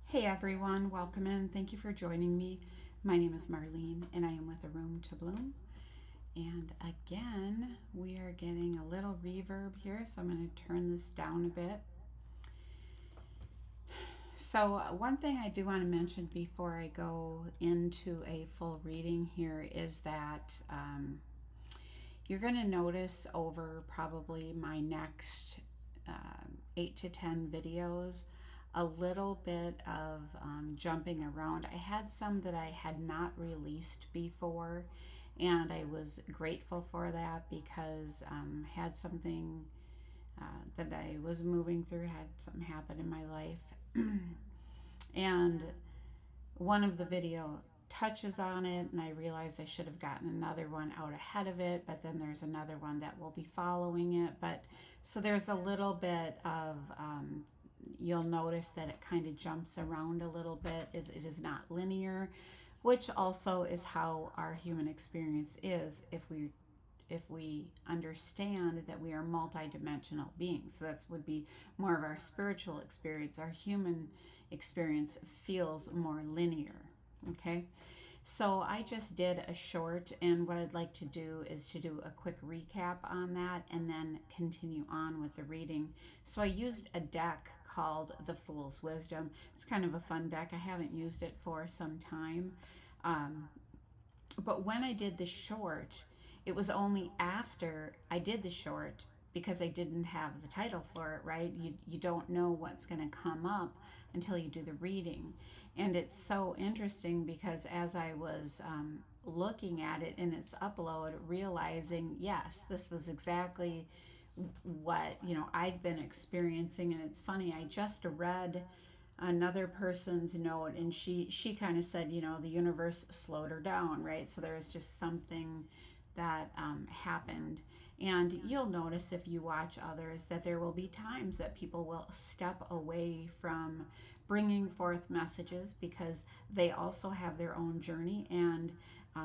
Hey everyone, welcome in. Thank you for joining me. My name is Marlene and I am with A Room to Bloom. And again, we are getting a little reverb here, so I'm going to turn this down a bit. So, one thing I do want to mention before I go into a full reading here is that you're going to notice over probably my next 8 to 10 videos a little bit of jumping around. I had some that I had not released before, and I was grateful for that because I had something that I was moving through, had something happen in my life. And one of the video touches on it, and I realized I should have gotten another one out ahead of it, but then there's another one that will be following it. But so there's a little bit of you'll notice that it kind of jumps around a little bit. It is not linear, which also is how our human experience is if we understand that we are multidimensional beings. So that would be more of our spiritual experience. Our human experience feels more linear. Okay, so I just did a short, and what I'd like to do is to do a quick recap on that and then continue on with the reading. So I used a deck called The Fool's Wisdom. It's kind of a fun deck. I haven't used it for some time. Um, but when I did the short, it was only after I did the short, because I didn't have the title for it, right? You don't know what's going to come up until you do the reading. And it's so interesting because as I was looking at it in its upload, realizing, yes, this was exactly what, I've been experiencing. And it's funny, I just read another person's note, and she kind of said, the universe slowed her down, right? So there was just something that happened. And you'll notice if you watch others that there will be times that people will step away from bringing forth messages because they also have their own journey, and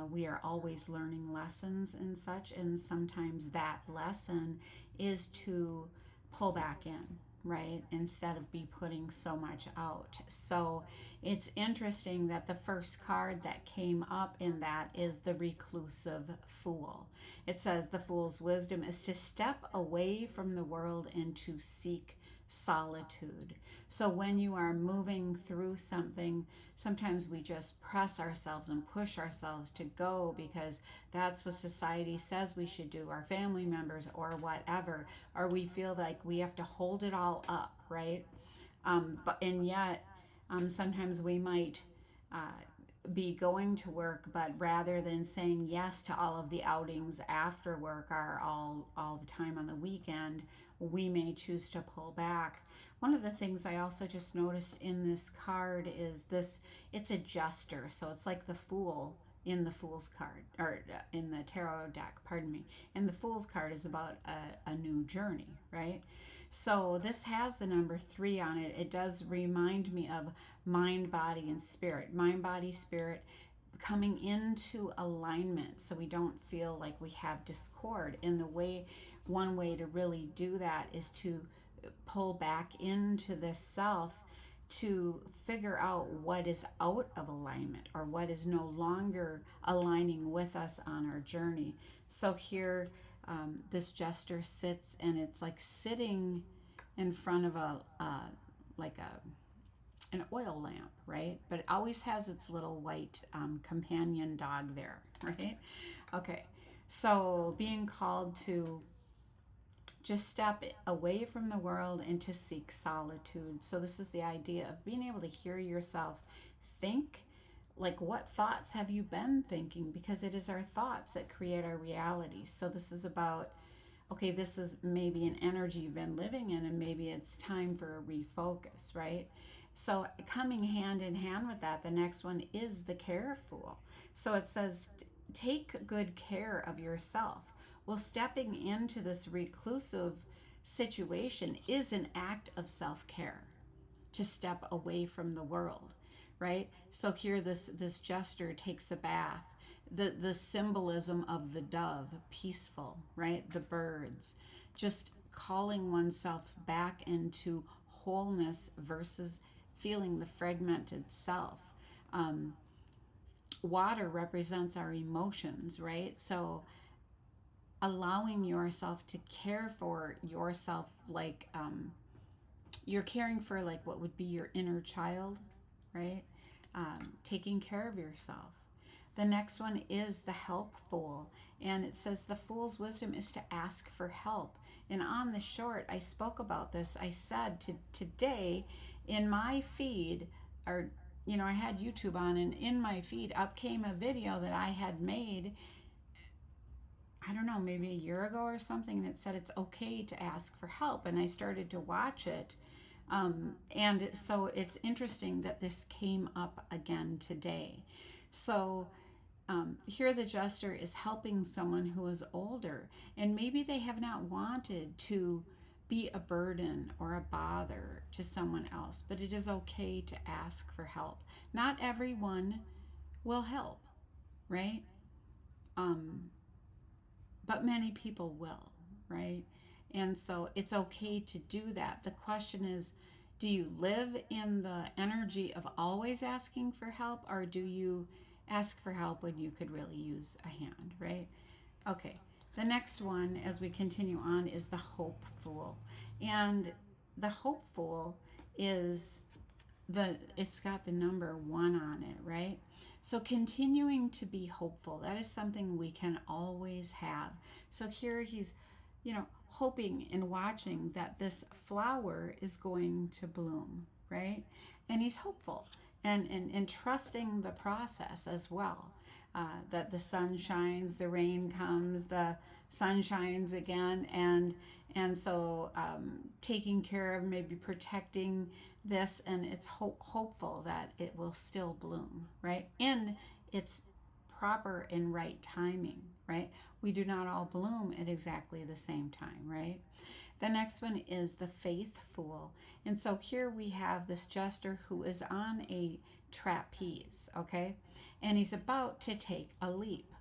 we are always learning lessons and such. And sometimes that lesson is to pull back in, right, instead of be putting so much out. So it's interesting that the first card that came up in that is the reclusive fool. It says the fool's wisdom is to step away from the world and to seek solitude. So when you are moving through something, sometimes we just press ourselves and push ourselves to go because that's what society says we should do, our family members or whatever, or we feel like we have to hold it all up, right? And yet sometimes we might uh, be going to work, but rather than saying yes to all of the outings after work or all the time on the weekend, we may choose to pull back. One of the things I also just noticed in this card is this, it's a jester. So it's like the fool in the fool's card, or in the tarot deck, pardon me. And the fool's card is about a new journey, right? So this has the number 3 on it. It does remind me of mind, body, and spirit. Mind, body, spirit coming into alignment so we don't feel like we have discord. And one way to really do that is to pull back into this self, to figure out what is out of alignment or what is no longer aligning with us on our journey. So here, this jester sits, and it's like sitting in front of like an oil lamp, right? But it always has its little white companion dog there, right? Okay, so being called to just step away from the world and to seek solitude. So this is the idea of being able to hear yourself think. Like, what thoughts have you been thinking? Because it is our thoughts that create our reality. So this is about, okay, this is maybe an energy you've been living in, and maybe it's time for a refocus, right? So coming hand in hand with that, the next one is the care fool. So it says, take good care of yourself. Well, stepping into this reclusive situation is an act of self-care, to step away from the world, right? So here this jester takes a bath. The symbolism of the dove, peaceful, right? The birds, just calling oneself back into wholeness versus feeling the fragmented self. Um, Water represents our emotions, right? So allowing yourself to care for yourself, like you're caring for like what would be your inner child, right? Taking care of yourself. The next one is the help fool, and it says the fool's wisdom is to ask for help. And on the short, I spoke about this. I said today in my feed, or I had YouTube on, and in my feed up came a video that I had made, I don't know, maybe a year ago or something, and it said it's okay to ask for help. And I started to watch it. And so it's interesting that this came up again today. So here the jester is helping someone who is older, and maybe they have not wanted to be a burden or a bother to someone else, but it is okay to ask for help. Not everyone will help, right? But many people will, right? And so it's okay to do that. The question is, do you live in the energy of always asking for help, or do you ask for help when you could really use a hand, right? Okay, the next one as we continue on is the hope fool. And the hope fool is it's got the number 1 on it, right? So continuing to be hopeful, that is something we can always have. So here he's, hoping and watching that this flower is going to bloom, right? And he's hopeful and trusting the process as well. That the sun shines, the rain comes, the sun shines again, and so taking care of, maybe protecting this, and it's hopeful that it will still bloom, right? In its proper and right timing, right? We do not all bloom at exactly the same time, right? The next one is the faith fool. And so here we have this jester who is on a trapeze, okay? And he's about to take a leap.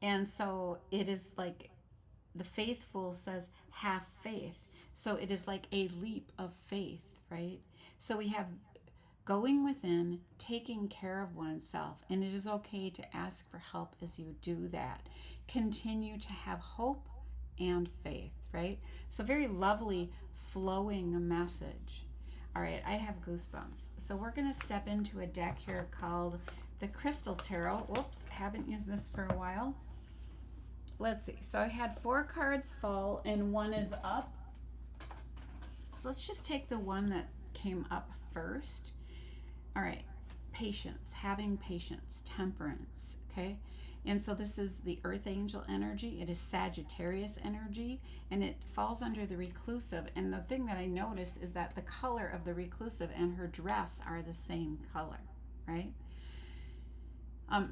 And so it is like the faithful says, have faith. So it is like a leap of faith, right? So we have going within, taking care of oneself, and it is okay to ask for help as you do that. Continue to have hope and faith, right? So very lovely, flowing message. All right, I have goosebumps. So we're going to step into a deck here called the Crystal Tarot. Whoops, haven't used this for a while. Let's see. So I had 4 cards fall and 1 is up. So let's just take the one that came up first. All right, patience, having patience, temperance, okay? And so this is the Earth Angel energy. It is Sagittarius energy, and it falls under the Reclusive. And the thing that I notice is that the color of the Reclusive and her dress are the same color, right?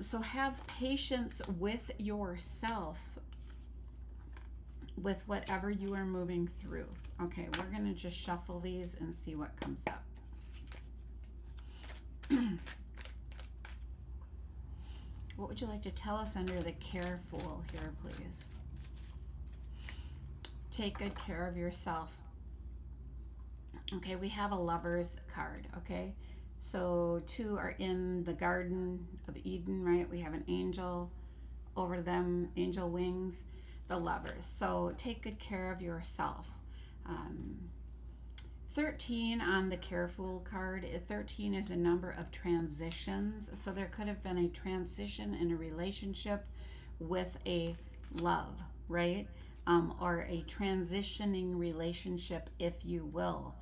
So have patience with yourself, with whatever you are moving through. Okay, we're going to just shuffle these and see what comes up. What would you like to tell us under the careful here, please? Take good care of yourself. Okay, we have a Lover's card, okay? So 2 are in the Garden of Eden, right? We have an angel over them, angel wings, the Lovers. So take good care of yourself. 13 on the Careful card. 13 is a number of transitions. So there could have been a transition in a relationship with a love, right? Or a transitioning relationship, if you will.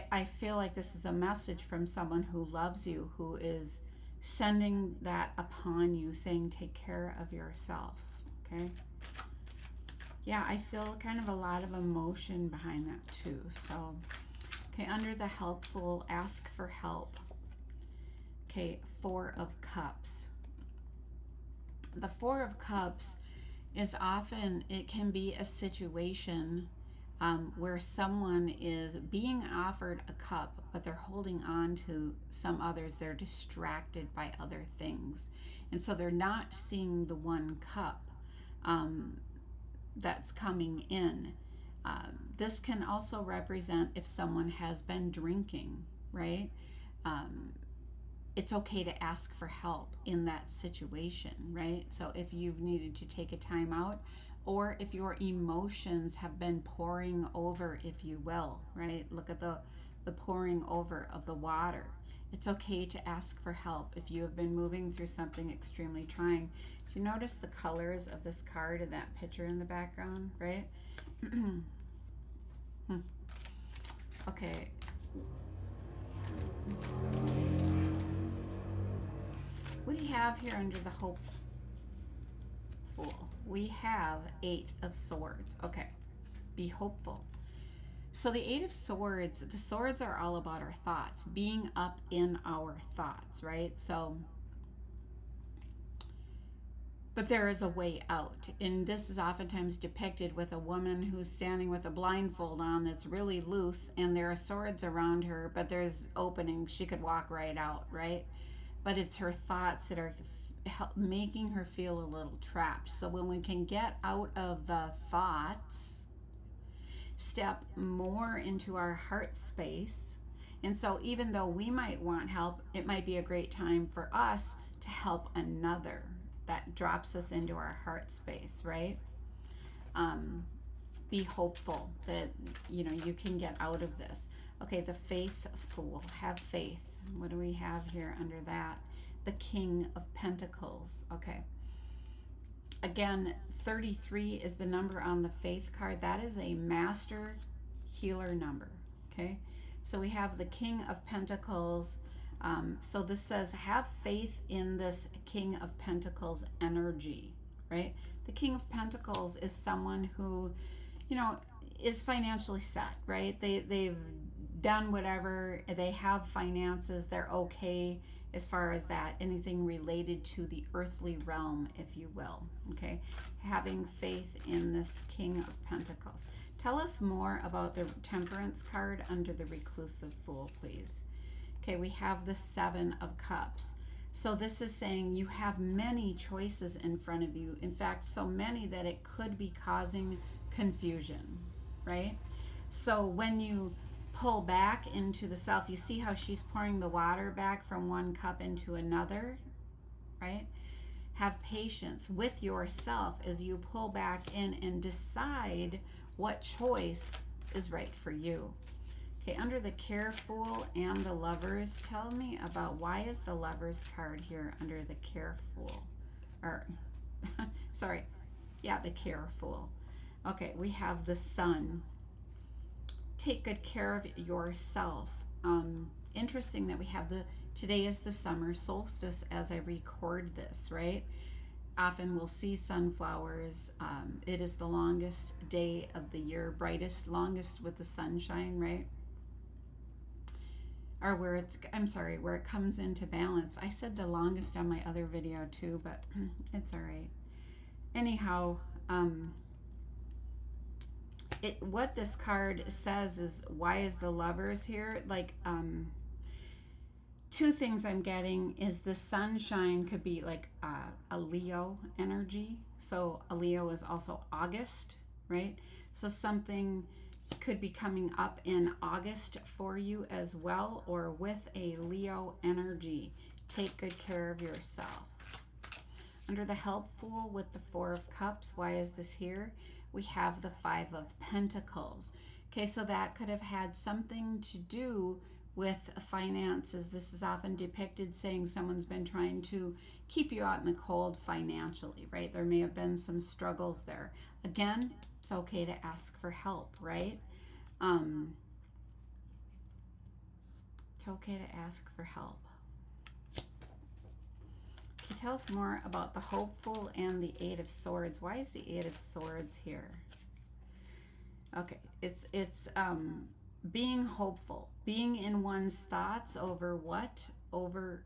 I feel like this is a message from someone who loves you, who is sending that upon you, saying take care of yourself. Okay. Yeah, I feel kind of a lot of emotion behind that too. So, okay, under the helpful, ask for help. Okay, 4 of Cups. The 4 of Cups is often, it can be a situation where someone is being offered a cup, but they're holding on to some others. They're distracted by other things. And so they're not seeing the one cup. that's coming in. This can also represent if someone has been drinking, right? Um, it's okay to ask for help in that situation, right? So if you've needed to take a time out, or if your emotions have been pouring over, if you will, right? Look at the pouring over of the water. It's okay to ask for help if you have been moving through something extremely trying. Do you notice the colors of this card and that picture in the background, right? Okay. What do you have here under the hopeful? We have 8 of Swords. Okay. Be hopeful. So the 8 of Swords, the swords are all about our thoughts, being up in our thoughts, right? So, but there is a way out. And this is oftentimes depicted with a woman who's standing with a blindfold on that's really loose, and there are swords around her, but there's openings. She could walk right out, right? But it's her thoughts that are making her feel a little trapped. So when we can get out of the thoughts, step more into our heart space. And so even though we might want help, it might be a great time for us to help another. That drops us into our heart space, right? Be hopeful that you can get out of this. Okay, the faithful, have faith. What do we have here under that? The King of Pentacles. Okay. Again, 33 is the number on the faith card. That is a master healer number. Okay. So we have the King of Pentacles. So this says, have faith in this King of Pentacles energy, right? The King of Pentacles is someone who, is financially set, right? They've done whatever, they have finances, they're okay as far as that, anything related to the earthly realm, if you will, okay? Having faith in this King of Pentacles. Tell us more about the Temperance card under the Reclusive Fool, please. Okay, we have the 7 of Cups. So this is saying you have many choices in front of you. In fact, so many that it could be causing confusion, right? So when you pull back into the self, you see how she's pouring the water back from one cup into another, right? Have patience with yourself as you pull back in and decide what choice is right for you. Okay, under the Careful and the Lovers, tell me about why is the Lovers card here under the Careful? Or, sorry, yeah, the Careful. Okay, we have the Sun. Take good care of yourself. Interesting that we have today is the summer solstice as I record this, right? Often we'll see sunflowers. It is the longest day of the year, brightest, longest with the sunshine, right? Or where it comes into balance. I said the longest on my other video too, but it's all right. Anyhow, what this card says is, why is the Lovers here? Like, two things I'm getting is the sunshine could be like a Leo energy. So a Leo is also August, right? So something could be coming up in August for you as well, or with a Leo energy. Take good care of yourself. Under the Helpful with the 4 of Cups, why is this here? We have the 5 of Pentacles. Okay, so that could have had something to do with finances. This is often depicted saying someone's been trying to keep you out in the cold financially, right? There may have been some struggles there. Again, it's okay to ask for help, right? It's okay to ask for help. Okay, tell us more about the Hopeful and the 8 of Swords. Why is the 8 of Swords here? Okay, it's being hopeful, being in one's thoughts over what? Over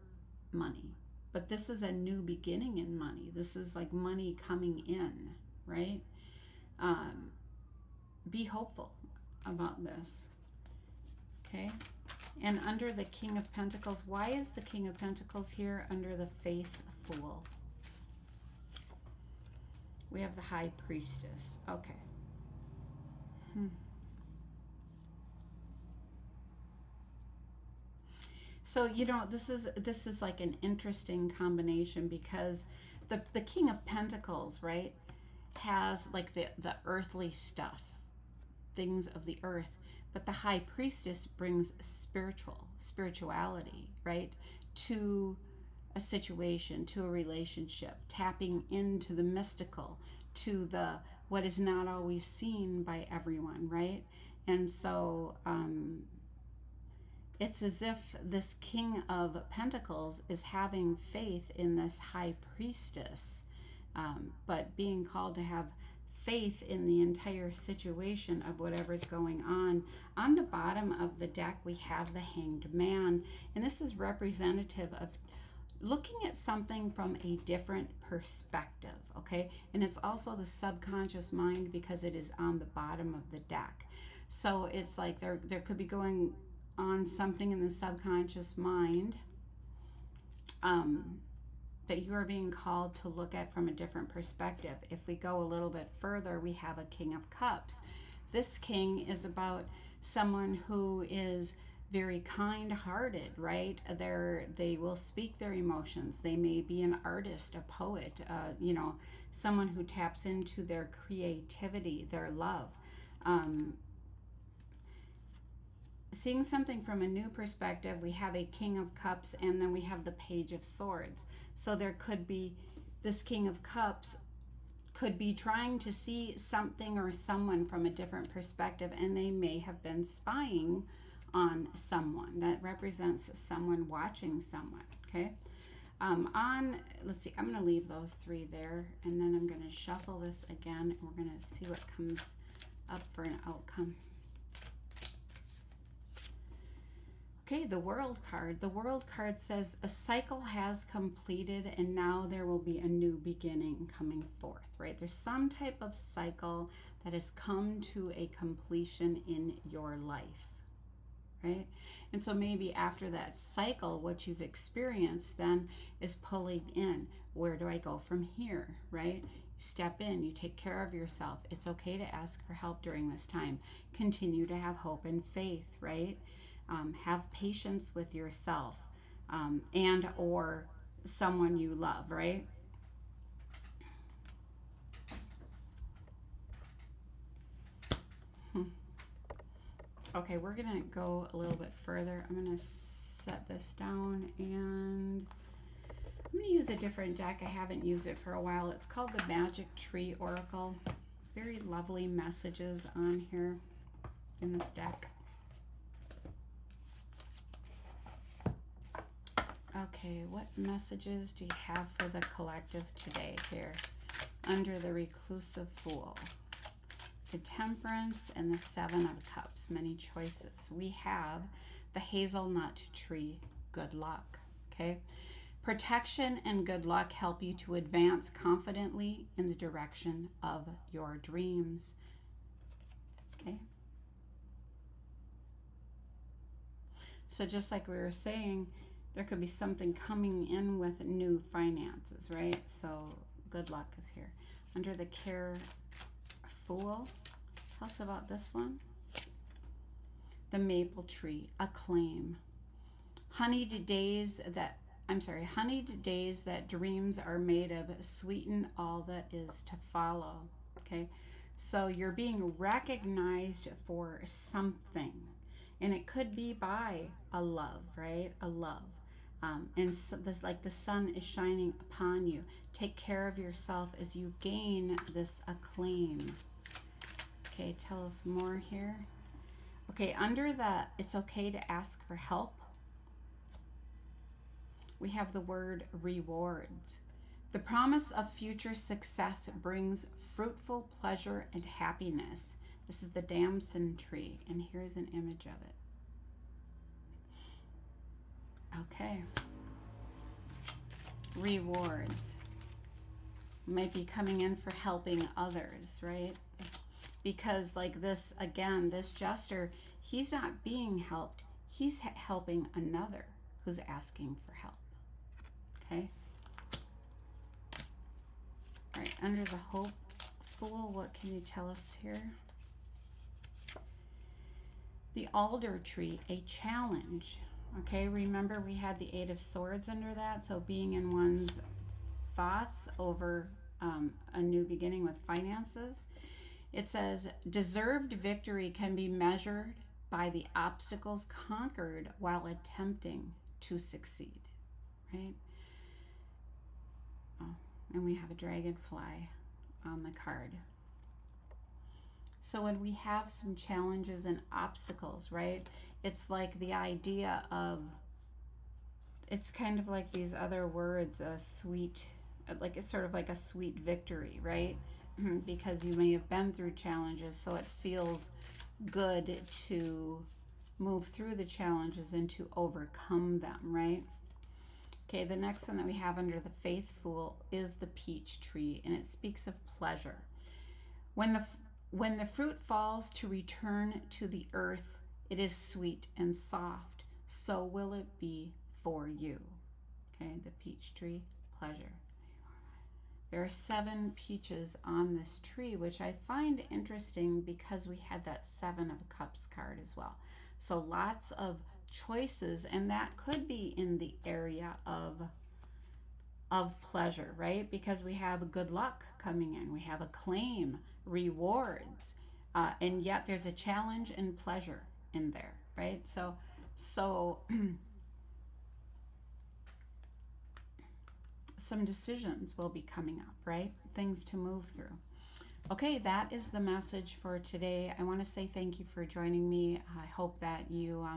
money. But this is a new beginning in money. This is like money coming in, right? Be hopeful about this. Okay. And under the King of Pentacles, why is the King of Pentacles here under the Faithful? We have the High Priestess. Okay. Hmm. So, this is like an interesting combination because the King of Pentacles, right, has like the earthly stuff, things of the earth, but the High Priestess brings spirituality, right, to a situation, to a relationship, tapping into the mystical, to the what is not always seen by everyone, right? And so it's as if this King of Pentacles is having faith in this High Priestess, but being called to have faith in the entire situation of whatever's going on. On the bottom of the deck, we have the Hanged Man, and this is representative of looking at something from a different perspective, okay? And it's also the subconscious mind because it is on the bottom of the deck. So it's like there could be going on something in the subconscious mind that you are being called to look at from a different perspective. If we go a little bit further, we have a King of Cups. This king is about someone who is very kind-hearted, right? They will speak their emotions. They may be an artist, a poet, someone who taps into their creativity, their love. Seeing something from a new perspective, we have a King of Cups, and then we have the Page of Swords. So there could be this King of Cups could be trying to see something or someone from a different perspective, and they may have been spying on someone. That represents someone watching someone, okay? Let's see, I'm going to leave those three there, and then I'm going to shuffle this again, and we're going to see what comes up for an outcome. Okay, the World card. The World card says a cycle has completed and now there will be a new beginning coming forth, right? There's some type of cycle that has come to a completion in your life, right? And so maybe after that cycle, what you've experienced then is pulling in. Where do I go from here, right? Step in, you take care of yourself. It's okay to ask for help during this time. Continue to have hope and faith, right? Have patience with yourself and or someone you love, right? Okay, we're going to go a little bit further. I'm going to set this down, and I'm going to use a different deck. I haven't used it for a while. It's called the Magic Tree Oracle. Very lovely messages on here in this deck. Okay, what messages do you have for the collective today here? Under the Reclusive Fool, the Temperance, and the Seven of Cups. Many choices. We have the Hazelnut Tree. Good luck. Okay. Protection and good luck help you to advance confidently in the direction of your dreams. Okay. So just like we were saying, there could be something coming in with new finances, right? So good luck is here. Under the Fool, tell us about this one. The Maple Tree, Acclaim. Honeyed days that dreams are made of, sweeten all that is to follow. Okay, so you're being recognized for something, and it could be by a love, right? A love. And so this, like the sun is shining upon you. Take care of yourself as you gain this acclaim. Okay, tell us more here. Okay, under the it's okay to ask for help, we have the word rewards. The promise of future success brings fruitful pleasure and happiness. This is the Damson tree, and here's an image of it. Okay. Rewards. Might be coming in for helping others, right? Because like this, again, this jester, he's not being helped. He's helping another who's asking for help. Okay? right, under the hopeful, what can you tell us here? The alder tree, a challenge. Okay, remember we had the Eight of Swords under that, so being in one's thoughts over a new beginning with finances. It says, deserved victory can be measured by the obstacles conquered while attempting to succeed, right? Oh, and we have a dragonfly on the card. So when we have some challenges and obstacles, right, it's like the idea of, it's kind of like these other words, a sweet, like it's sort of like a sweet victory, right? Because you may have been through challenges, so it feels good to move through the challenges and to overcome them, right? Okay, the next one that we have under the faithful is the peach tree, and it speaks of pleasure. When the fruit falls to return to the earth, it is sweet and soft. So will it be for you. Okay, the peach tree, pleasure. There are 7 peaches on this tree, which I find interesting because we had that 7 of Cups card as well. So lots of choices, and that could be in the area of pleasure, right? Because we have good luck coming in, we have acclaim, rewards, and yet there's a challenge and pleasure in there, right? So some decisions will be coming up, right? Things to move through. Okay, that is the message for today. I want to say thank you for joining me. I hope that you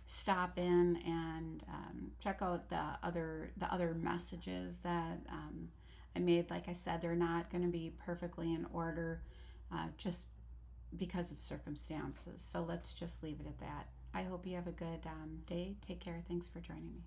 stop in and check out the other messages that I made. Like I said, they're not going to be perfectly in order, just because of circumstances. So let's just leave it at that. I hope you have a good day. Take care. Thanks for joining me.